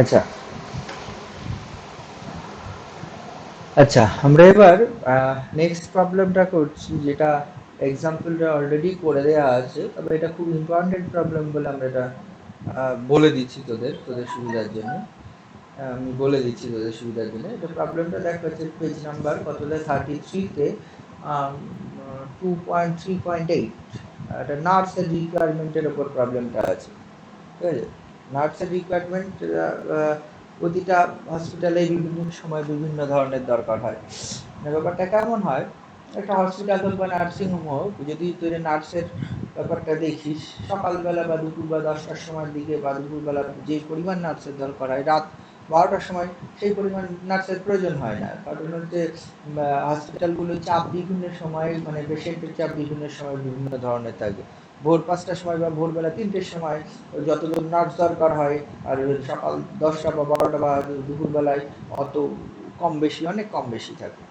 আচ্ছা আচ্ছা, আমরা এবার নেক্সট প্রবলেমটা করছি, যেটা এক্সাম্পলটা অলরেডি করে দেওয়া আছে, তবে এটা খুব ইম্পর্টেন্ট প্রবলেম বলে আমরা এটা বলে দিচ্ছি তোদের সুবিধার জন্য। আমি বলে দিচ্ছি তোদের সুবিধার জন্য। এটা প্রবলেমটা দেখ হচ্ছে পেজ নাম্বার কতটা 33-তে 2.3.8 একটা নার্সের রিকোয়ারমেন্টের উপর প্রবলেমটা আছে। ঠিক আছে, নার্সের রিকোয়ারমেন্ট প্রতিটা হসপিটালে বিভিন্ন সময় বিভিন্ন ধরনের দরকার হয়। মানে ব্যাপারটা কেমন হয়, একটা হসপিটাল হোক বা নার্সিং হোম হোক, যদি তুই নার্সের ব্যাপারটা দেখিস, সকালবেলা বা দুপুর বা 10টার সময়ের দিকে বা দুপুরবেলা যে পরিমাণ নার্সের দরকার হয়, রাত 12টার সময় সেই পরিমাণ নার্সের প্রয়োজন হয় না। কারণ হচ্ছে হসপিটালগুলো চাপ বিভিন্ন সময়, মানে পেশেন্টের চাপ বিভিন্ন সময় বিভিন্ন ধরনের থাকে। ভোর 5টার সময় বা ভোরবেলা 3টের সময় যতজন নার্স দরকার হয়, আর সকাল 10টা বা 12টা বা দুপুরবেলায় অত কম বেশি, অনেক কম বেশি থাকে।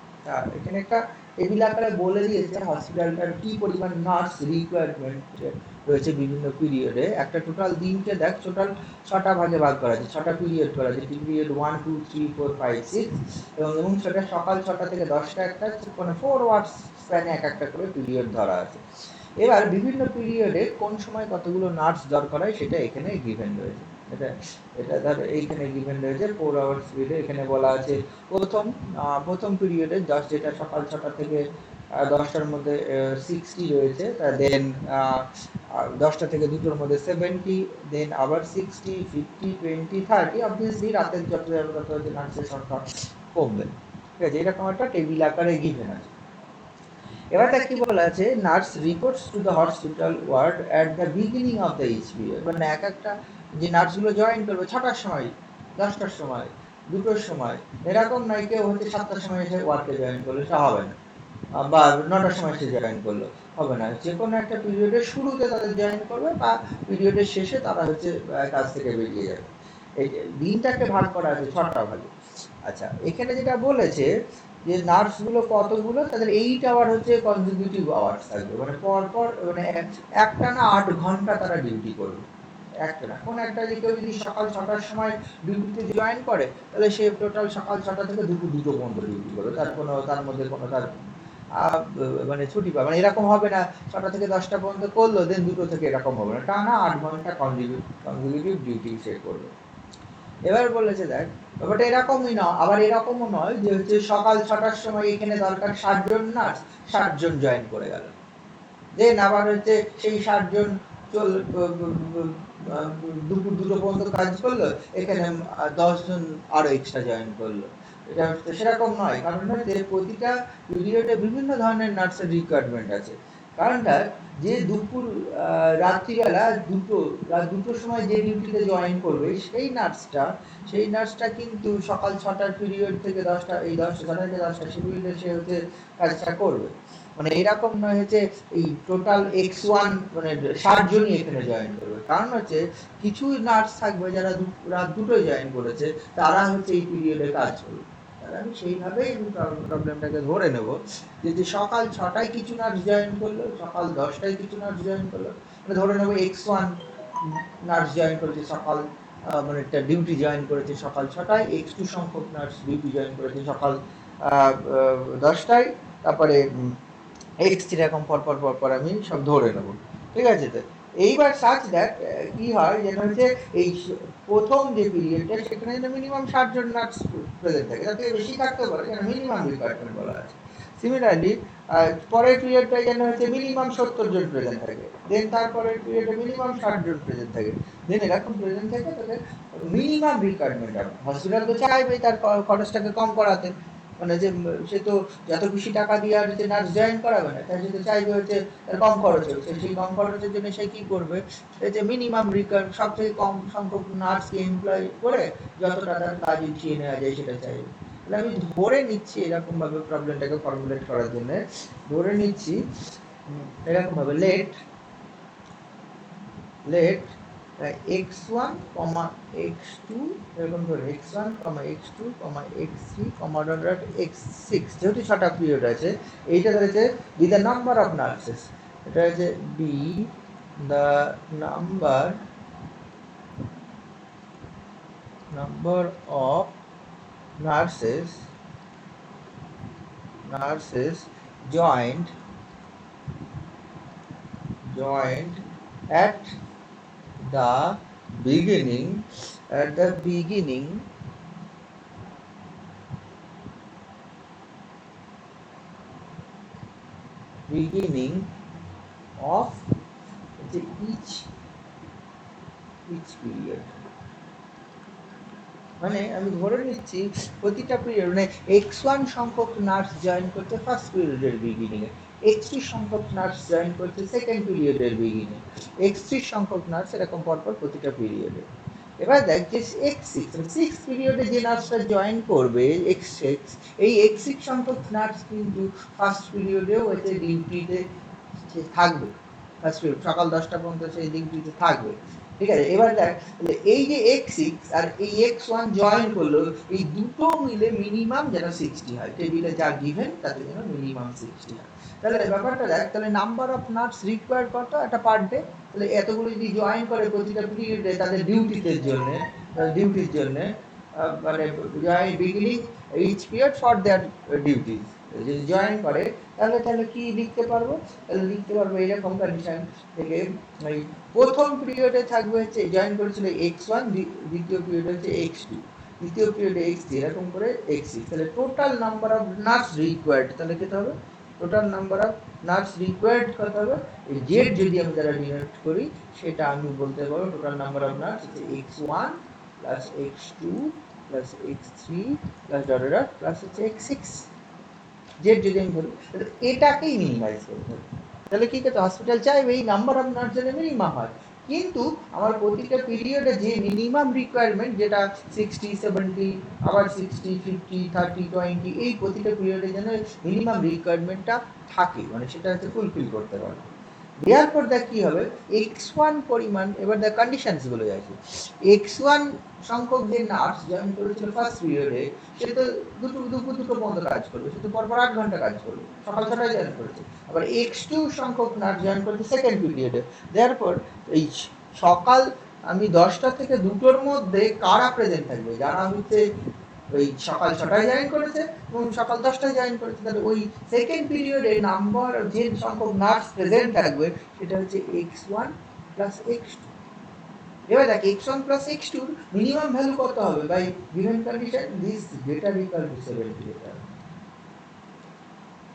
এখানে একটা টেবিল আকারে বলে দিয়েছে হসপিটালটার কি পরিমাণ নার্স রিকোয়ারমেন্ট রয়েছে বিভিন্ন পিরিয়ডে। একটা টোটাল দিনকে দেখ, টোটাল 6টা ভাগে ভাগ করা আছে, 6টা পিরিয়ড করা আছে, পিরিয়ড 1 2 3 4 5 6, এবং সেটা সকাল 6টা থেকে 10টা একটা, মানে 4 আওয়ার্স স্প্যানে এক একটা করে পিরিয়ড ধরা আছে। এবার বিভিন্ন পিরিয়ডে কোন সময় কতগুলো নার্স দরকার হয় সেটা এখানে গিভেন রয়েছে। এটা এটা ধর এইখানে গিভেন রয়েছে 4 আওয়ার্স পিরিয়ডে। এখানে বলা আছে প্রথম পিরিয়ডে 10, যেটা সকাল 6টা থেকে 10টার মধ্যে 60 রয়েছে, দেন 10টা থেকে 2টোর মধ্যে 70, দেন আবার 60 50 20 30, অবভিয়াসলি রাতের যত যাবে তত নার্সের সংখ্যা কমবে। ঠিক আছে, এরকম একটা টেবিল আকারে গিভেন আছে। এবার দেখ কি বলা আছে, nurse reports to the hospital ward at the beginning of the each period. মানে এক একটা যে নার্সগুলো জয়েন করবে 6টার সময়, 10টার সময়, 2টোর সময়, এরকম নয় কেউ হচ্ছে 7টার সময় এসে ওয়ার্কে জয়েন করলে সেটা হবে না, বা 9টার সময় এসে জয়েন করলো হবে না। যে কোনো একটা পিরিয়ডের শুরুতে তাদের জয়েন করবে, বা পিরিয়ডের শেষে তারা হচ্ছে কাজ থেকে বেরিয়ে যাবে। এই দিনটাকে ভাগ করা আছে 6টা ভাগে। আচ্ছা, এখানে যেটা বলেছে যে নার্সগুলো কতগুলো, তাদের 8 আওয়ার হচ্ছে কনজিকিউটিভ আওয়ার্স থাকবে, মানে পর পর, মানে একটানা 8 ঘন্টা তারা ডিউটি করবে। একটানা কোন একটা, যে কেউ যদি সকাল 6টার সময় ডিউটিতে জয়েন করে, তাহলে সে টোটাল সকাল 6টা থেকে দুপুর 2টো পর্যন্ত ডিউটি করবে। তার মধ্যে কোনো তার মানে ছুটি পাবে, মানে এরকম হবে না 6টা থেকে 10টা পর্যন্ত করলো, দেন 2টো থেকে, এরকম হবে না, টানা 8 ঘন্টা কনজিকিউটিভ ডিউটি সে করবে। এবার বলেছে দেখ, ব্যাপারটা এরকমই না, আবার এরকমও নয় যে হচ্ছে সকাল 6টার সময় এখানে দরকার 60 জন নার্স, 60 জন জয়েন করে গেল, দেন আবার হচ্ছে সেই 60 জন চল দুপুর 2টো পর্যন্ত কাজ করলো, এখানে 10 জন আরো এক্সট্রা জয়েন করলো। এটা হচ্ছে সেরকম নয়, কারণ হচ্ছে প্রতিটা পিরিয়ডে বিভিন্ন ধরনের নার্সের রিকোয়ারমেন্ট আছে। কারণটা, যে দুপুর রাত্রিবেলা রাত 2টোর সময় যে ডিউটিতে জয়েন করবে সেই নার্সটা কিন্তু সকাল 6টার পিরিয়ড থেকে 10টা, এই 6টা থেকে 10টা সেই পিরিয়ডে সে হচ্ছে কাজটা করবে। মানে এরকম নয় হচ্ছে এই টোটাল x1, মানে 60 জনই এখানে জয়েন করবে। কারণ হচ্ছে কিছু নার্স থাকবে যারা রাত 2টোয় জয়েন করেছে, তারা হচ্ছে এই পিরিয়ডে কাজ করবে। তাহলে আমি সেইভাবেই প্রবলেমটাকে ধরে নেব, যে সকাল 6টায় কিছু নার্স জয়েন করলো, সকাল 10টায় কিছু নার্স জয়েন করলো, মানে ধরে নেব x1 নার্স জয়েন করেছে সকাল, মানে একটা ডিউটি জয়েন করেছে সকাল 6টায়, x2 সংখ্যক নার্স ডিউটি জয়েন করেছে সকাল 10টায়, তারপরে এক্স3, এরকম পর আমি সব ধরে নেব। ঠিক আছে, তো এইবার সার্চ দেখ কি হয়, যেন হচ্ছে এই প্রথম যে পিরিয়ডটা, সেখানে যেন মিনিমাম 60 জন নার্স প্রেজেন্ট থাকে, তার থেকে বেশি থাকতে পারে, যেন মিনিমাম রিকোয়ারমেন্ট বলা আছে। সিমিলারলি পরের পিরিয়ডটাই যেন হচ্ছে মিনিমাম 70 জন প্রেজেন্ট থাকে, দেন তারপরের পিরিয়ডে মিনিমাম 60 জন প্রেজেন্ট থাকে, দেন এরকম প্রেজেন্ট থাকে, তাদের মিনিমাম রিকোয়ারমেন্ট হবে। হসপিটাল তো চাইবে তার খরচটাকে কম করাতে, মানে যে সে তো যত বেশি টাকা দিয়ে আর যে নার্স জয়েন করাবে না, তাই সে তো চাইবে হচ্ছে তার কম খরচ হোক। সেই কম খরচের জন্য সে কি করবে, যে মিনিমাম রিকোয়ারমেন্ট, সব থেকে কম সংখ্যক নার্সকে এমপ্লয় করে যতটা তার কাজ উঠিয়ে নেওয়া যায় সেটা চাইবে। তাহলে আমি ধরে নিচ্ছি এরকম ভাবে প্রবলেমটাকে ফর্মুলেট করার জন্য, ধরে নিচ্ছি এরকম ভাবে, লেট x1, x2, এরকম ধরে x1, x2, x3, x6, যেহেতু 6টা পিরিয়ড আছে, এইটা ধরেছে B the number of nurses, এটা হচ্ছে B the number number of nurses joined at the beginning at the beginning of each period, মানে আমি ধরে নিচ্ছি প্রতিটা পিরিয়ড মানে x1 সংখ্যক নার্স জয়েন করতে ফার্স্ট পিরিয়ডের বিগিনিং এ, x2 সংখ্যক নার্স জয়েন করতে সেকেন্ড পিরিয়ডের বিগিনিং, x3 সংখ্যক নার্স এরকম পরপর প্রতিটা পিরিয়ডে। এবার দেখ যে সিক্স পিরিয়ডে যে নার্সটা জয়েন করবে x6, এই x6 সংখ্যক নার্স কিন্তু ফার্স্ট পিরিয়ডেও এতে ডিউটিতে থাকবে, ফার্স্ট পিরিয়ড সকাল 10টা পর্যন্ত সেই ডিউটিতে থাকবে, ঠিক আছে। এবার দেখ এই যে x6 আর এই x1 জয়েন করলো, এই দুটো মিলে মিনিমাম যেন 60 হয়, টেবিলে যা গিভেন তাতে যেন মিনিমাম 60 হয়। তাহলে ব্যাপারটা দেখ, তাহলে নাম্বার অফ নার্স রিকোয়ার্ড কত একটা পার ডে, তাহলে এতগুলো যদি জয়েন করে প্রতিটা পিরিয়ডে তাদের ডিউটির জন্য মানে beginning each period for their duties যদি জয়েন করে, তাহলে কি লিখতে পারবো, তাহলে লিখতে পারবো এরকম কন্ডিশন থেকে ওই প্রথম পিরিয়ডে থাকবে হচ্ছে জয়েন করেছিল x1, দ্বিতীয় পিরিয়ডে হচ্ছে x2, তৃতীয় পিরিয়ডে x3, এরকম করে x6, তাহলে total number of nurse required তাহলে কত হবে, total number of nurse required কত হবে, এই জেড যদি আমি দ্বারা ডিনোট করি সেটা আমি বলতে পারবো টোটাল নাম্বার অফ নার্স হচ্ছে x1 plus x2 plus x3 plus dot dot plus হচ্ছে x6, জেড যদি আমি ধরি এটাকেই মিনিমাইজ করতে হবে। তাহলে কি করতে হসপিটাল চাইবে এই নাম্বার অফ নার্স যেন মিনিমাম হয়, কিন্তু আমার প্রতিটা পিরিয়ডে যে মিনিমাম রিকোয়ারমেন্ট যেটা 60, 70, আবার 60, 50, 30, 20 এই প্রতিটা পিরিয়ডে যেন মিনিমাম রিকোয়ারমেন্টটা থাকে, মানে সেটা হচ্ছে ফুলফিল করতে পারবে। দেওয়ার পর দেখ কি হবে x1 পরিমাণ, এবার দেখ কন্ডিশনস গুলো আছে, x1 সংখ্যক যে নার্স জয়েন করেছিল ফার্স্ট পিরিয়ডে সে তো দুপুর দুটো পর্যন্ত কাজ করবে, সে তো পরপর 8 ঘন্টা কাজ করবে, সকাল 6টায় জয়েন করেছে। আবার x2 সংখ্যক নার্স জয়েন করেছে সেকেন্ড পিরিয়ডে, দেওয়ার পর এই সকাল আমি 10টা থেকে 2টোর মধ্যে কারা প্রেজেন্ট থাকবে, যারা হচ্ছে ওই সকাল 6টায় জয়েন করেছে এবং সকাল 10টায় জয়েন করেছে, তাহলে ওই সেকেন্ড পিরিয়ডে নাম্বার যে সংখ্যক নার্স প্রেজেন্ট থাকবে সেটা হচ্ছে x1 প্লাস x2। এবার দেখ x1 plus x2 minimum value কত হবে by given condition this greater equal to 70।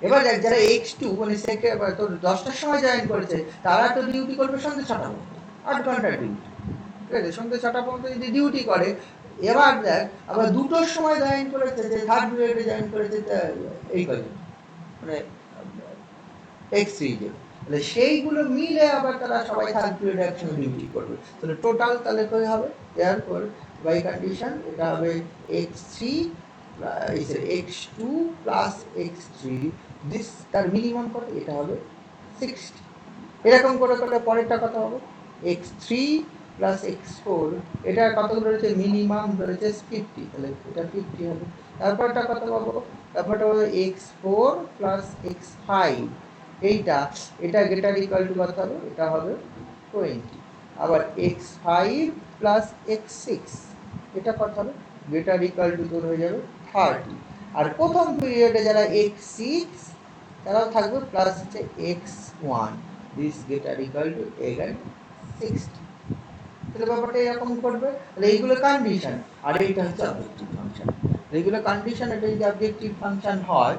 এবার দেখ যারা x2 মানে সেকেন্ড তোর 10টার সময় জয়েন করেছে তারা তো ডিউটি করবে সন্ধ্যে 6টা পর্যন্ত, 8 ঘন্টার ডিউটি, ঠিক আছে, সন্ধ্যে 6টা পর্যন্ত যদি ডিউটি করে। এবার দেখ আবার 2টোর সময় জয়েন করেছে যে থার্ড পিরিয়ডে জয়েন করেছে এই কজন মানে x3 যে, তাহলে সেইগুলো মিলে আবার তারা সবাই থার্ড পিরিয়ডে একসঙ্গে ডিউটি করবে, তাহলে টোটাল তাহলে কত হবে, দেয়ারফর বাই কন্ডিশন এটা হবে x3 x2 plus x3 this তার মিনিমাম কত, এটা হবে 60। এরকম করে করলে পরেরটা কত হবে x3 প্লাস x4, এটা কতগুলো রয়েছে মিনিমাম রয়েছে 50, তাহলে এটা 50 হবে। তারপরটা কত পাবো, তারপরটা হবে x4 প্লাস x5, এটা গ্রেটার ইকুয়াল টু কত হবে, এটা হবে 20। আবার x5 প্লাস x6 এটা কত হবে, গ্রেটার ইকুয়াল টু তোর হয়ে যাবে 30। আর প্রথম পিরিয়ডে যারা x6 তারাও থাকবে প্লাস হচ্ছে x1, this greater equal two again 60। তাহলে ব্যাপারটা এরকম করবে, তাহলে এইগুলো কন্ডিশন আর এইটা হচ্ছে অবজেক্টিভ ফাংশন। এইগুলো কন্ডিশন, এটা যদি অবজেক্টিভ ফাংশন হয়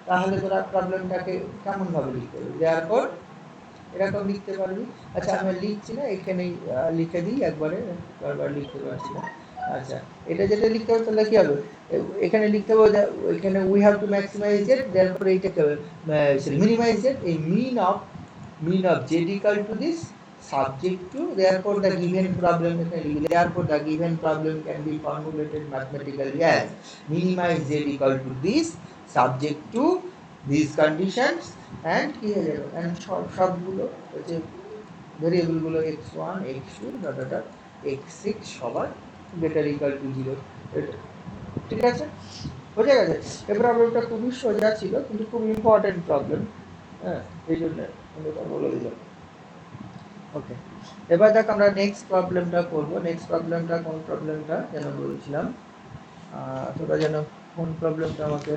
তাহলে তোরা প্রবলেমটাকে কেমন ভাবে লিখতে পারবি, দেওয়ার পর এরকম লিখতে পারবি। আচ্ছা আমি লিখছি না, এখানেই লিখে দিই একবারে, বারবার লিখতে পারছি না। আচ্ছা এটা যেটা লিখতে হবে তাহলে কি হবে, এখানে লিখতে হবে এখানে we have to maximize Z, দেয়ারপর এইটাকে মিনিমাইজ জেড, এই mean of z equal to this subject to, therefore the given problem can be formulated mathematically as minimize z equal to this subject to these conditions and কি হয়ে যাবে, and সবগুলো হচ্ছে variable গুলো x1 x2 dot dot x6 সবার greater equal two 0, ঠিক আছে, বুঝে গেছে। এই প্রবলেমটা খুবই সোজা ছিল কিন্তু খুব ইম্পর্টেন্ট প্রবলেম, হ্যাঁ এই জন্য আমি এটা বলে দিলাম। ওকে। এবার দেখ আমরা নেক্সট প্রবলেমটা করব। নেক্সট প্রবলেমটা কোন প্রবলেমটা যেন বলছিলাম, তোরা যেন কোন প্রবলেমটা আমাকে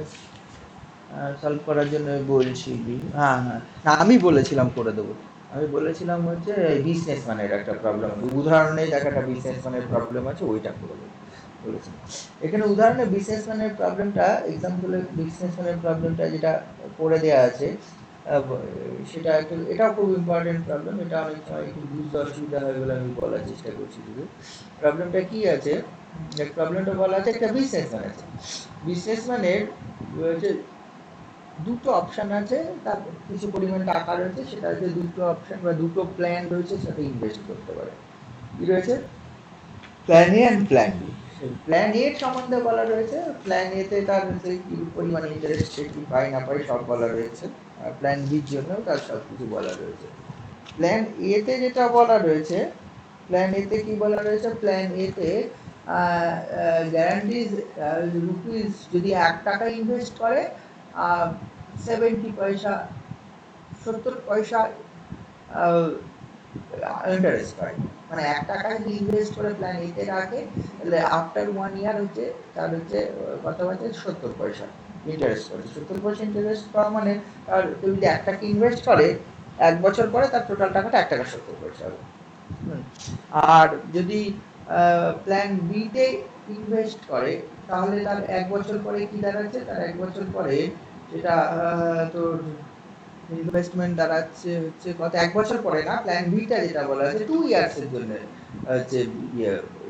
সলভ করার জন্য বলছিলি। হ্যাঁ হ্যাঁ, না আমি বলেছিলাম করে দেবো। আমি বলেছিলাম হচ্ছে বিজনেস ম্যানের একটা প্রবলেম আছে, উদাহরণে দেখ একটা বিজনেস ম্যানের প্রবলেম আছে, ওইটা করে দেবো বলেছিলাম। এখানে উদাহরণে বিজনেস ম্যানের প্রবলেমটা, এক্সাম্পলে বিজনেস ম্যানের প্রবলেমটা যেটা করে দেওয়া আছে, সেটা একটু, এটাও খুব ইম্পর্টেন্ট প্রবলেম। এটা অনেক সময় একটু বুঝতে অসুবিধা হয় বলে আমি বলার চেষ্টা করছি শুধু। প্রবলেমটা কি আছে, প্রবলেমটা বলা আছে একটা বিজনেসম্যান আছে, বিজনেসম্যানের হচ্ছে দুটো অপশন আছে, তার কিছু পরিমাণ টাকা রয়েছে, সেটা হচ্ছে দুটো অপশন বা দুটো প্ল্যান রয়েছে, সেটা ইনভেস্ট করতে পারে। কি রয়েছে? Plan A and plan B. Plan A সম্বন্ধে বলা রয়েছে, প্ল্যান এ তে তার কি পরিমাণ ইন্টারেস্ট সে কি পায় না পায় সব বলা রয়েছে, আর প্ল্যান বির জন্য তার সব কিছু বলা রয়েছে। প্ল্যান এ তে যেটা বলা রয়েছে, প্ল্যান এ তে কি বলা রয়েছে, প্ল্যান এ তে গ্যারান্টিজ রুপিস যদি 1 টাকা ইনভেস্ট করে 70 পয়সা 70 পয়সা ইন্টারেস্ট পায়। মানে 1 টাকা যদি ইনভেস্ট করে প্ল্যান এতে রাখে, তাহলে আফটার 1 ইয়ার হচ্ছে তার হচ্ছে কত হচ্ছে 70 পয়সা ইন্টারেস্ট পাচ্ছে। 70 পয়সা ইন্টারেস্ট পাওয়া মানে তার কেউ যদি 1 টাকা ইনভেস্ট করে 1 বছর পরে তার টোটাল টাকাটা 1 টাকা 70 পয়সা হবে। আর যদি প্ল্যান বি তে ইনভেস্ট করে, তাহলে তার 1 বছর পরে কি দাঁড়াচ্ছে, তার 1 বছর পরে সেটা তোর ইনভেস্টমেন্ট দাঁড়াচ্ছে হচ্ছে কত, 1 বছর পরে না, প্ল্যান বি টা যেটা বলা আছে 2 ইয়ার্স এর জন্য হচ্ছে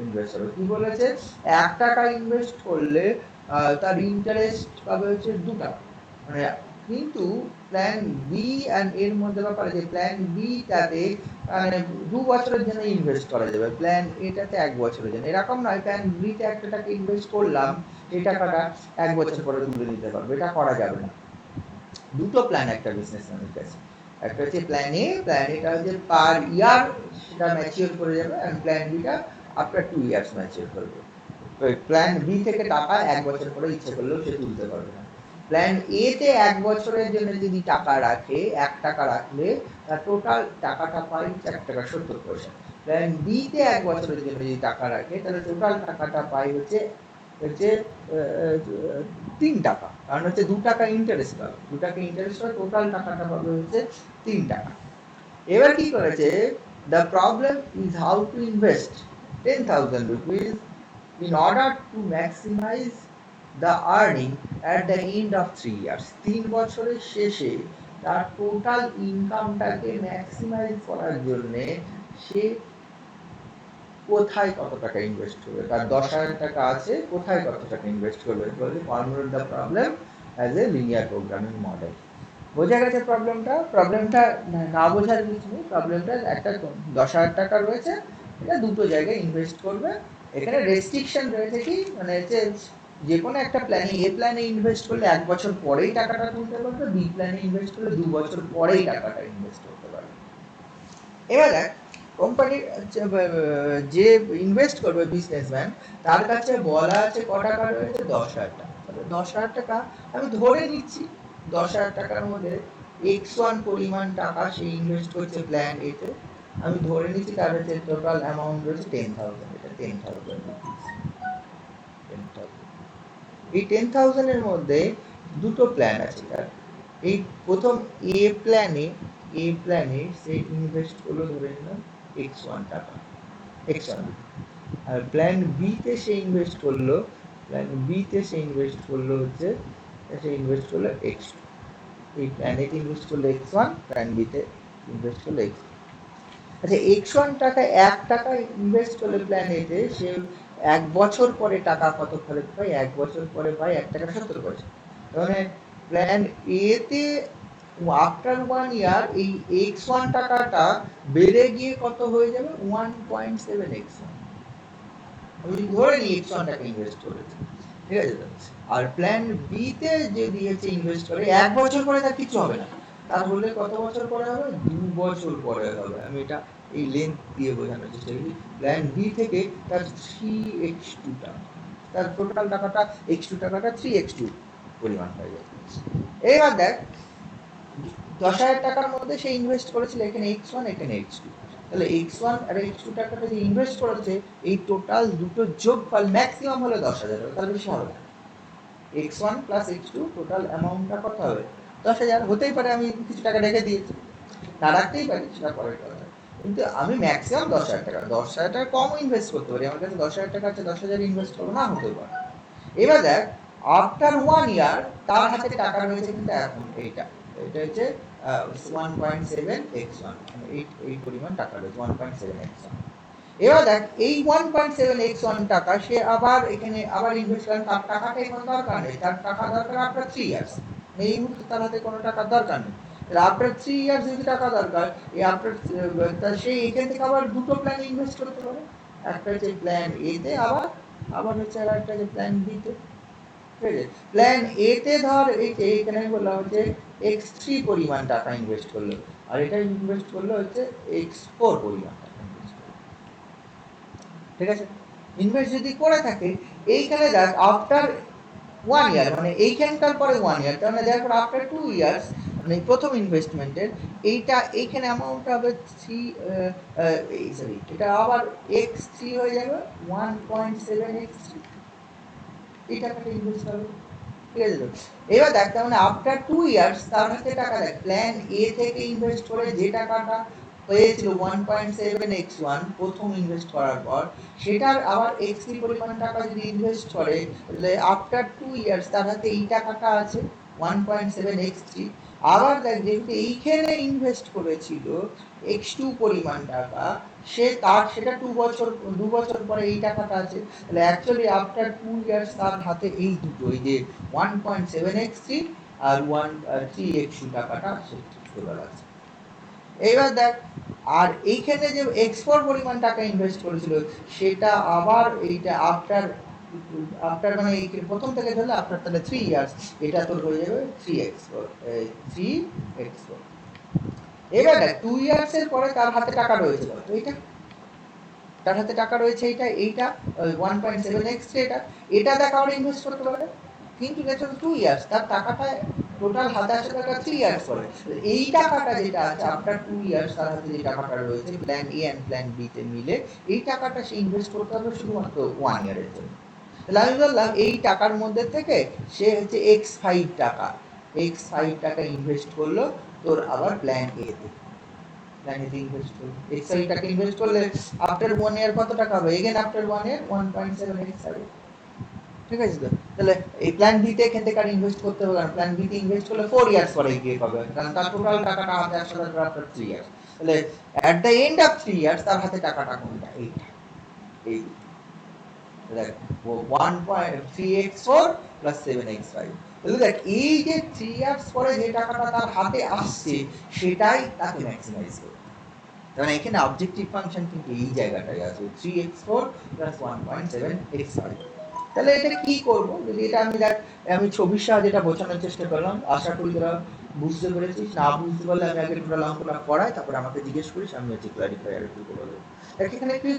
ইনভেস্ট হবে। কি বলেছে, 1 টাকা ইনভেস্ট করলে তার ইন্টারেস্ট পাবে হচ্ছে 2 টাকা। মানে কিন্তু প্ল্যান বি এন্ড এর মধ্যে ব্যাপার আছে, প্ল্যান বি টাতে মানে 2 বছরের জন্য ইনভেস্ট করা যাবে, প্ল্যান এটাতে 1 বছরের জন্য। এরকম নয় প্ল্যান বি তে 1 টাকা ইনভেস্ট করলাম, এই টাকাটা 1 বছর পরে তুলে নিতে পারবে, এটা করা যাবে না। দুটো প্ল্যান একটা বিজনেসম্যানের কাছে, একটা হচ্ছে প্ল্যান এ, প্ল্যান এটা হচ্ছে পার ইয়ার সেটা ম্যাচিওর করে যাবে, আর প্ল্যান বি টা আফটার 2 ইয়ার্স ম্যাচিওর করবে। প্ল্যান বি থেকে টাকা 1 বছর পরে ইচ্ছে করলেও সে তুলতে পারবে না। প্ল্যান এ তে 1 বছরের জন্য যদি টাকা রাখে, 1 টাকা রাখলে তার টোটাল টাকাটা পায় 1 টাকা 70 পয়সা। প্ল্যান বি তে 1 বছরের জন্য যদি টাকা রাখে, তাহলে টোটাল টাকাটা পায় হচ্ছে হচ্ছে 3 টাকা। কারণ হচ্ছে 2 টাকা ইন্টারেস্ট পাবে, 2 টাকা ইন্টারেস্ট পাবে, টোটাল টাকাটা পাবে হচ্ছে 3 টাকা। এবার কি করেছে, the problem is how to invest 10,000 rupees in order to maximize the earning at the end of 3 years. 3 বছরের শেষে তার টোটাল ইনকামটাকে ম্যাক্সিমাইজ করার জন্য সে কোথায় কত টাকা ইনভেস্ট করবে, তার 10,000 টাকা আছে, কোথায় কত টাকা ইনভেস্ট করবে, বলে formulate the problem as a linear programming model. বোঝা গেছে প্রবলেমটা? প্রবলেমটা না বোঝার কিছু নেই, প্রবলেমটা একটা 10,000 টাকা রয়েছে, এটা দুটো জায়গায় ইনভেস্ট করবে। এখানে রেস্ট্রিকশন রয়েছে কি, মানে হচ্ছে যে কোনো একটা প্ল্যানে, এ প্ল্যানে ইনভেস্ট করলে 1 বছর পরেই টাকাটা তুলতে পারবে, বি প্ল্যানে ইনভেস্ট করলে 2 বছর পরেই টাকাটা ইনভেস্ট করতে পারবে। এবার দেখ, কোম্পানি যে ইনভেস্ট করবে বিজনেসম্যান, তার কাছে বলা আছে ক টাকা রয়েছে, 10,000 টাকা। 10,000 টাকা আমি ধরে নিচ্ছি, 10,000 টাকার মধ্যে x1 পরিমাণ টাকা সে ইনভেস্ট করছে প্ল্যান এতে, আমি ধরে নিচ্ছি তার হচ্ছে টোটাল অ্যামাউন্ট রয়েছে 10,000, এটা 10,000 রুপিস। 10,000, এই 10,000 এর মধ্যে দুটো প্ল্যান আছে তার। এই প্রথম এ প্ল্যানে সে ইনভেস্ট করলো ধরে নিলাম x1 টাকা, x1। আর প্ল্যান বি তে সে ইনভেস্ট করলো, প্ল্যান বি তে সে ইনভেস্ট করলো হচ্ছে সে ইনভেস্ট করলো x2। এই প্ল্যান এ ইনভেস্ট করলো x1, প্ল্যান বি তে ইনভেস্ট করলো x2। আচ্ছা, x1 টাকা 1 টাকা ইনভেস্ট করলে প্ল্যান এ তে সে 1 বছর পরে টাকা কত ফেরত পায়, 1 বছর পরে পায় 1 টাকা 70 পয়সা। মানে প্ল্যান এ তে আফটার 1 ইয়ার এই x1 টাকাটা বেড়ে গিয়ে কত হয়ে যাবে, 1.7x1। আমি ধরে নিই x1 টাকা ইনভেস্ট করেছে, ঠিক আছে তো? আর প্ল্যান বি তে যে দিয়েছে ইনভেস্ট করে 1 বছর পরে তার কিছু হবে না, তাহলে কত বছর পরে হবে, 2 বছর পরে হবে। আমি এটা এই লেন্থ দিয়ে বোঝানোর চেষ্টা করি। প্ল্যান বি থেকে তার 3x2 টাকা, তার টোটাল টাকাটা x2 টাকাটা 3x2 পরিমাণ হয়ে যাবে। এবার দেখ, 10,000 টাকার মধ্যে সে ইনভেস্ট করেছিল এখানে x1, এখানে x2। তাহলে x1 আর x2 টাকাটা যে ইনভেস্ট করেছে এই টোটাল দুটো যোগফল ম্যাক্সিমাম হলো 10,000 টাকা, তার বেশি হবে না। x1 প্লাস x2 টোটাল অ্যামাউন্টটা কত হবে? 10,000। হতেই পারে আমি কিছু টাকা রেখে দিয়েছি, না রাখতেই পারি, সেটা পরের কথা। কিন্তু আমি ম্যাক্সিমাম 10,000 টাকা, 10,000 টাকা কম ইনভেস্ট করতে পারি, আমার কাছে 10,000 টাকা আছে, 10,000 ইনভেস্ট করবো, না হতে পারে। এবার দেখ আফটার 1 ইয়ার তার হাতে টাকা রয়েছে কিন্তু এখন এইটা, এটা হচ্ছে 1.7x1, এই পরিমাণ টাকা রয়েছে 1.7x1। এবার দেখ এই 1.7x1 টাকা সে আবার এখানে আবার ইনভেস্ট করেন, তার টাকাটা এখন দরকার নেই, তার টাকা দরকার আফটার 3 ইয়ার্স, এই মুহূর্তে তার হাতে কোনো টাকার দরকার নেই। আফটার 3 ইয়ার্স যদি টাকা দরকার, এই আফটার সে এখান থেকে আবার দুটো প্ল্যান ইনভেস্ট করতে পারে, একটা হচ্ছে প্ল্যান এ তে, আবার হচ্ছে আর একটা যে প্ল্যান বি তে। ঠিক আছে, প্ল্যান এ তে ধর এই যে এখানে বলা হচ্ছে x3 পরিমাণ টাকা ইনভেস্ট করলো, আর এটা ইনভেস্ট করলো হচ্ছে x4 পরিমাণ টাকা ইনভেস্ট করলো। ঠিক আছে, ইনভেস্ট যদি করে থাকে এইখানে দেখ আফটার 1 ইয়ার, মানে এইখানকার পরে 1 ইয়ার, তার মানে দেখো আফটার 2 ইয়ার্স, মানে প্রথম ইনভেস্টমেন্টের এইটা এইখানে অ্যামাউন্ট হবে 3, সরি এটা আবার x3 হয়ে যাবে 1.7x3, এই টাকাটা ইনভেস্ট হবে। ঠিক আছে, তো এবার দেখ তার মানে আফটার 2 ইয়ার্স তার হাতে টাকা, দেখ প্ল্যান এ থেকে ইনভেস্ট করে যে টাকাটা হয়েছিল 1.7x1 প্রথম ইনভেস্ট করার পর, সেটার আবার x3 পরিমাণ টাকা যদি ইনভেস্ট করে, তাহলে আফটার 2 ইয়ার্স তার হাতে এই টাকাটা আছে 1.7x3। আবার দেখ যেহেতু এইখানে ইনভেস্ট করেছিল x2 পরিমাণ টাকা, সেটা 2 বছর পরে এই টাকাটা আছে, তাহলে অ্যাকচুয়ালি আফটার 2 ইয়ার্স তার হাতে এই দুটো, এই যে 1.7x3 আর 3x2 টাকাটা সে চলে আসছে। এইবার দেখ আর এইখানে যে x4 পরিমাণ টাকা ইনভেস্ট করেছিল, সেটা আবার এইটা আফটার মানে এই প্রথম থেকে ধরলে আফটার তাহলে 3 ইয়ার্স, এটা তোর হয়ে যাবে 3x4। এবার দেখ 2 ইয়ার্স এর পরে তার হাতে টাকা রয়েছে কত? এইটা তার হাতে টাকা রয়েছে এইটা 1.7x, এটা দেখ আবার ইনভেস্ট করতে পারে, কিন্তু এটা 2 ইয়ার্স, তার টাকাটা টোটাল হাতে আসে টাকা 3 ইয়ার্স পরে। এই টাকাটা যেটা আছে আফটার 2 ইয়ার্স তার হাতে যে টাকাটা রয়েছে plan A and plan B তে মিলে, এই টাকাটা সে ইনভেস্ট করতে হবে শুধুমাত্র 1 ইয়ারের জন্য। তাহলে আমি বললাম এই টাকার মধ্যে থেকে সে হচ্ছে x5 টাকা ইনভেস্ট করলো তোর আবার প্ল্যান এ তে, ইনভেস্ট করলো x5 টাকা ইনভেস্ট করলে আফটার 1 ইয়ার কত টাকা হবে? এগেন আফটার 1 ইয়ার 1.7x হবে। ঠিক আছে, তো তাহলে এই প্ল্যান বি তে এখান থেকে আর ইনভেস্ট করতে হবে না, প্ল্যান বি তে ইনভেস্ট করলে 4 ইয়ার্স পরে গিয়ে পাবে, কারণ তার টোটাল টাকাটা হাতে আসলে আফটার 3 ইয়ার্স। তাহলে at the end of 3 years তার হাতে টাকাটা কোনটা? এইটা, এই দেখ 1.3x4 প্লাস 7x5। তাহলে দেখ এই যে 3 ইয়ার্স পরে যে টাকাটা তার হাতে আসছে সেটাই তাকে ম্যাক্সিমাইজ করবে। তাহলে এখানে অবজেক্টিভ ফাংশন কিন্তু এই জায়গাটায় আছে 3x4 প্লাস 1.7x5। তাহলে এটা কি করব? যদি এটা আমি ছবির সাহায্যে এটা বোঝানোর চেষ্টা করলাম, আশা করি তোরা বুঝতে পেরেছিস। না বুঝতে পারলে আমি আগে টোটাল অঙ্কটা পড়াই, তারপর আমাকে জিজ্ঞেস করিস, আমি হচ্ছে ক্লারিফাই আর একটু করে দেবো। এখানে কি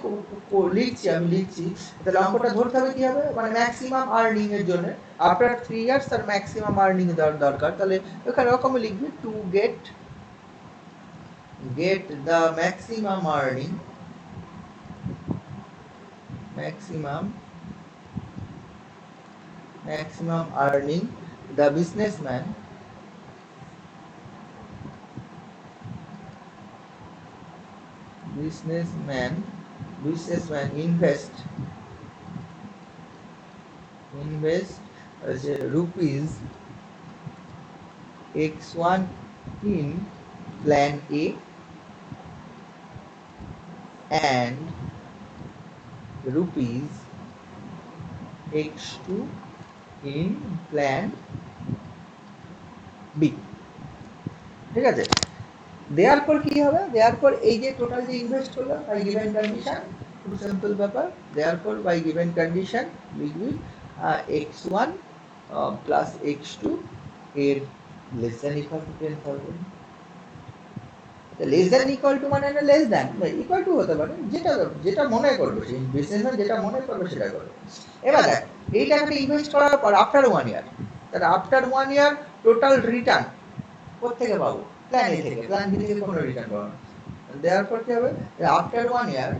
লিখছি, তাহলে অঙ্কটা ধরতে হবে কি হবে, মানে ম্যাক্সিমাম আর্নিং এর জন্য আফটার 3 ইয়ার্স তার ম্যাক্সিমাম আর্নিং দরকার। তাহলে এখানে এরকমই লিখবি two get the maximum earning, the businessman invest rupees x1 in plan A and rupees x2 in plan B। ঠিক আছে, দেওয়ার পর কি হবে? দেওয়ার পর এই যে টোটাল যে ইনভেস্ট করলো বাই গিভেন কন্ডিশন, খুব সিম্পল ব্যাপার, দেওয়ার পর বাই গিভেন কন্ডিশন লিখবি x1 প্লাস x2 এর less than equal to 10,000। Less than equal to মানে না লেস দ্যান ইকুয়াল টু হতে পারে, যেটা মনে করবে সেই বিজনেসম্যান যেটা মনে করবে সেটা করবে। এবার দেখ এই টাকাটা ইনভেস্ট করার পর আফটার 1 ইয়ার, তাহলে আফটার 1 ইয়ার টোটাল রিটার্ন কোথা থেকে পাবো? প্ল্যান এ থেকে, প্ল্যান বি থেকে কোনো রিটার্ন পাবো না। therefore কি হবে after 1 year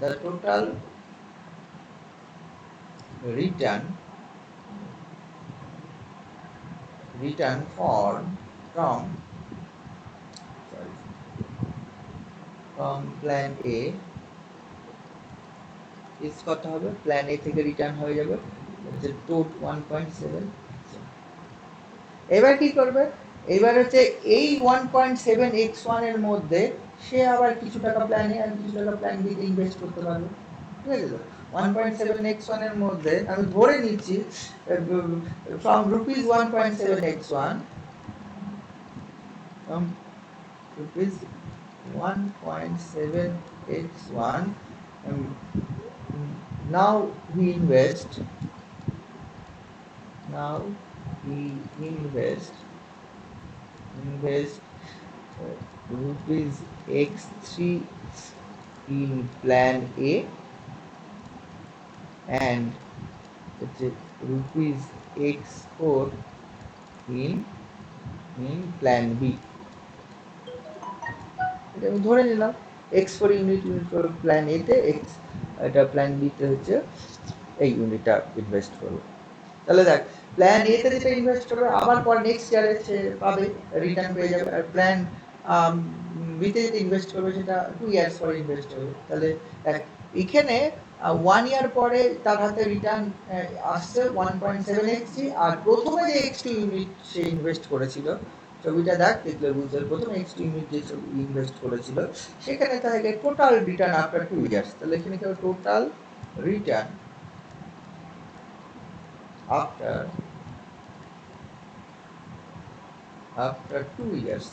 the total return from plan A is কত হবে প্ল্যান এ থেকে রিটার্ন হয়ে যাবে হচ্ছে টোট 1.7 এবার কি করবে এবার হচ্ছে এই 1.7x1 এর মধ্যে সে আবার কিছু টাকা প্ল্যান এ আর কিছু টাকা প্ল্যান বি তে ইনভেস্ট করতে পারবে ঠিক আছে তো 1.7x1 এর মধ্যে আমি ধরে নিচ্ছি from rupees 1.7x1 from rupees 1.7x1 now we invest rupees x3 in plan A and rupees x4 in plan B এটা আমি ধরে নিলাম x4 ইউনিট প্ল্যান A তে x এটা প্ল্যান B তে হচ্ছে এই ইউনিটটা ইনভেস্ট করব তাহলে দেখ প্ল্যান এ তে যেটা ইনভেস্ট করবে আবার পর নেক্সট ইয়ারে সে পাবে রিটার্ন পেয়ে যাবে আর প্ল্যান বি তে যেটা ইনভেস্ট করবে সেটা 2 ইয়ার্স পরে ইনভেস্ট হবে তাহলে দেখ এখানে 1 ইয়ার পরে তার হাতে রিটার্ন আসছে 1.7x আর প্রথমে যে x2 ইউনিট সে ইনভেস্ট করেছিল ছবিটা দেখ দেখলে বুঝতে প্রথম x2 ইউনিট যে ইনভেস্ট করেছিল সেখানে তাহলে টোটাল রিটার্ন আফটার 2 ইয়ার্স তাহলে এখানে কি হবে টোটাল রিটার্ন after 2 years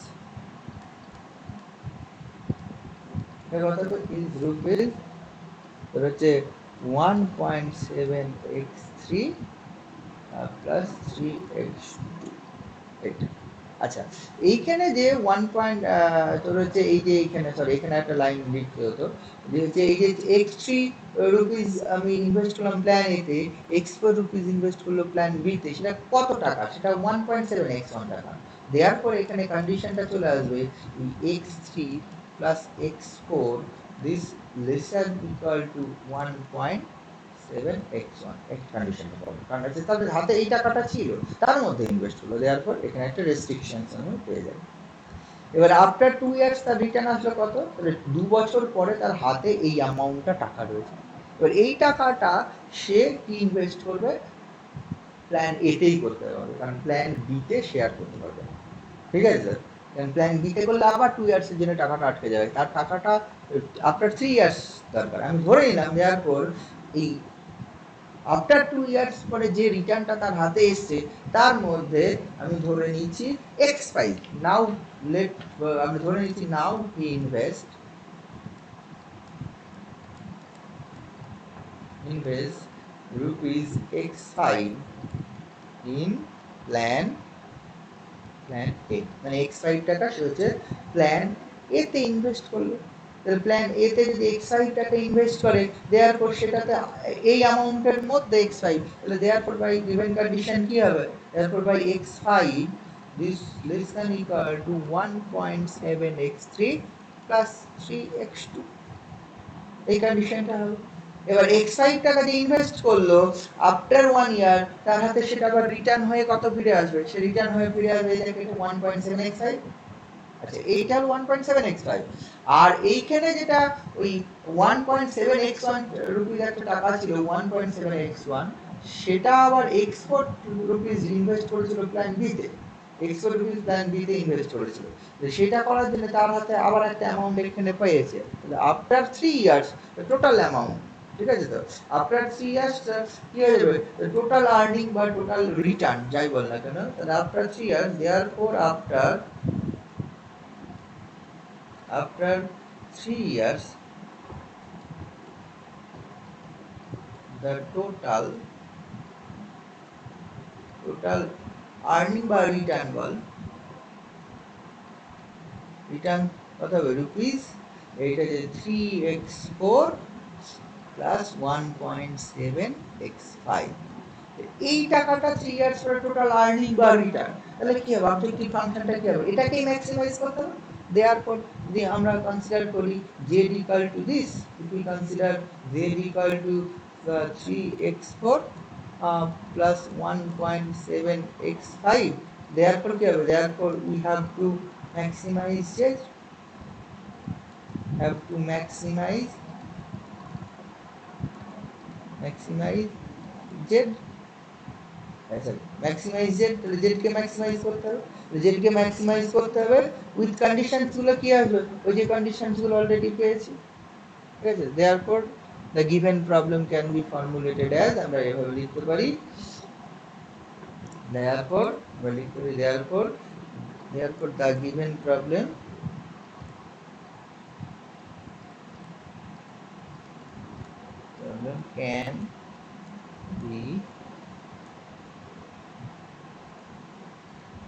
এর কথা তো is rupees তোর হচ্ছে 1.7x3 plus 3x2 এটা আচ্ছা এইখানে যে 1 পয়েন্ট তোর হচ্ছে এই যে এইখানে সরি এখানে একটা লাইন লিখতে হতো যে হচ্ছে এই যে x3 রুপিস আমি ইনভেস্ট করলাম প্ল্যান এ তে x4 রুপিস ইনভেস্ট করলো প্ল্যান বি তে সেটা কত টাকা সেটা 1.7x1 টাকা দেয়ারপর এখানে কন্ডিশনটা চলে আসবে x3 plus x4 this lesser equal to 1.7x1 একটা কন্ডিশনটা পাবো কারণ হচ্ছে তাদের হাতে এই টাকাটা ছিল তার মধ্যে ইনভেস্ট হলো দেয়ারপর এখানে একটা রেস্ট্রিকশনস আমি পেয়ে যাব এবার আফটার 2 ইয়ার্স তার রিটার্ন আসলো কত তাহলে 2 বছর পরে তার হাতে এই অ্যামাউন্টটা টাকা রয়েছে এবার এই টাকাটা সে কি ইনভেস্ট করবে প্ল্যান এ তেই করতে পারবে কারণ প্ল্যান বি তে শেয়ার করতে পারবে ঠিক আছে স্যার কারণ প্ল্যান বি তে করলে আবার 2 ইয়ার্সের জন্য টাকাটা আটকে যাবে তার টাকাটা আফটার 3 ইয়ার্স দরকার আমি ধরে নিলাম দেয়ারপর এই আফটার 2 ইয়ার্স পরে যে রিটার্নটা তার হাতে এসছে তার মধ্যে আমি ধরে নিচ্ছি x5 নাও লেট আমি ধরে নিচ্ছি নাও হি invest rupees x5 in plan A মানে x5 টাকা সে হচ্ছে প্ল্যান এ তে ইনভেস্ট করলো তাহলে প্ল্যান এ তে যদি x5 টাকা ইনভেস্ট করে দেয়ারপর সেটাতে এই অ্যামাউন্টের মধ্যে x5 তাহলে দেয়ারপর বাই গিভেন কন্ডিশন কি হবে দেয়ারপর by x5 this less than equal to 1.7x3 plus 3x2 এই কন্ডিশনটা হবে এবার x5 টাকা দিয়ে ইনভেস্ট করলো আফটার 1 ইয়ার তার হাতে সেটা আবার রিটার্ন হয়ে কত ফিরে আসবে সে রিটার্ন হয়ে ফিরে আসবে এটাকে 1.7x5 আচ্ছা এইটা হলো 1.7x5 আর এইখানে যেটা ওই 1.7x1 রুপিস একটা টাকা ছিল 1.7x1 সেটা আবার এক্সপোর্ট রুপিস ইনভেস্ট করেছিল প্ল্যান বি তে এক্সপোর্ট রুপিস প্ল্যান বি তে ইনভেস্ট করেছিল সেটা করার জন্য তার হাতে আবার একটা অ্যামাউন্ট এখানে পেয়েছে আফটার 3 ইয়ার্স টোটাল অ্যামাউন্ট ঠিক আছে তো আফটার 3 ইয়ার্স কি হয়ে যাবে টোটাল আর্নিং বা টোটাল রিটার্ন যাই বল না কেন তাহলে after 3 years therefore after 3 years the total earning by return ball return কত হবে রুপিস এইটা যে 3x4 plus 1.7x5 এই টাকাটা 3 ইয়ার্স পরে টোটাল আর্নিং বা রিটার্ন, তাহলে কি হবে অবজেক্টিভ ফাংশনটা কি হবে, এটাকেই ম্যাক্সিমাইজ করতে হবে। দেয়ারফর যদি আমরা কনসিডার করি z equal to this, if we consider z equal to 3x4 plus 1.7x5, therefore কি হবে, therefore we have to maximize z, have to maximize z, maximise z, তাহলে z কে ম্যাক্সিমাইজ করতে হবে, z কে ম্যাক্সিমাইজ করতে হবে উইথ কন্ডিশনস গুলো কি আসবে, ওই যে কন্ডিশনস গুলো অলরেডি পেয়েছি, ঠিক আছে। therefore the given problem can be formulated as, আমরা এভাবে লিখতে পারি, therefore the given problem can be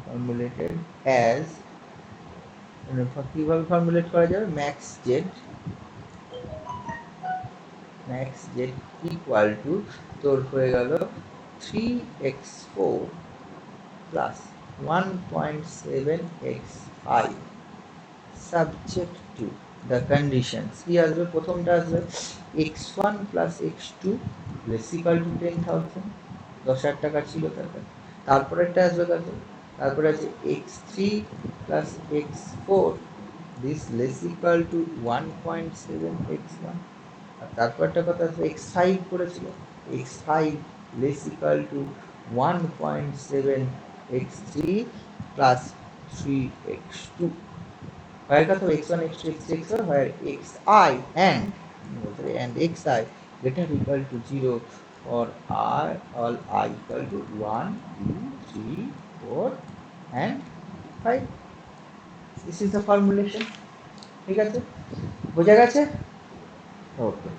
formulated as, কিভাবে ফর্মুলেট করা যাবে, ম্যাক্স z ইকুয়াল টু তোর হয়ে গেল 3x4 plus 1.7x5 subject to the conditions. কি আসবে, প্রথমটা আসবে x1 plus x2 less equal to 10,000, 10,000 টাকা ছিল তার কাছে। তারপরেরটা আসবে কত, তারপরে আছে x3 plus x4 this less equal to 1.7x1, আর তারপরটা কত আছে x5 করেছিল, x5 less equal to 1.7x3 plus 3x2, where কত x1 x2 x3 x4, where xi and xi greater equal to 0 for I, all I equal to 1 2 3 4 and 5. This is the formulation, ঠিক আছে, বোঝা গেছে, ওকে।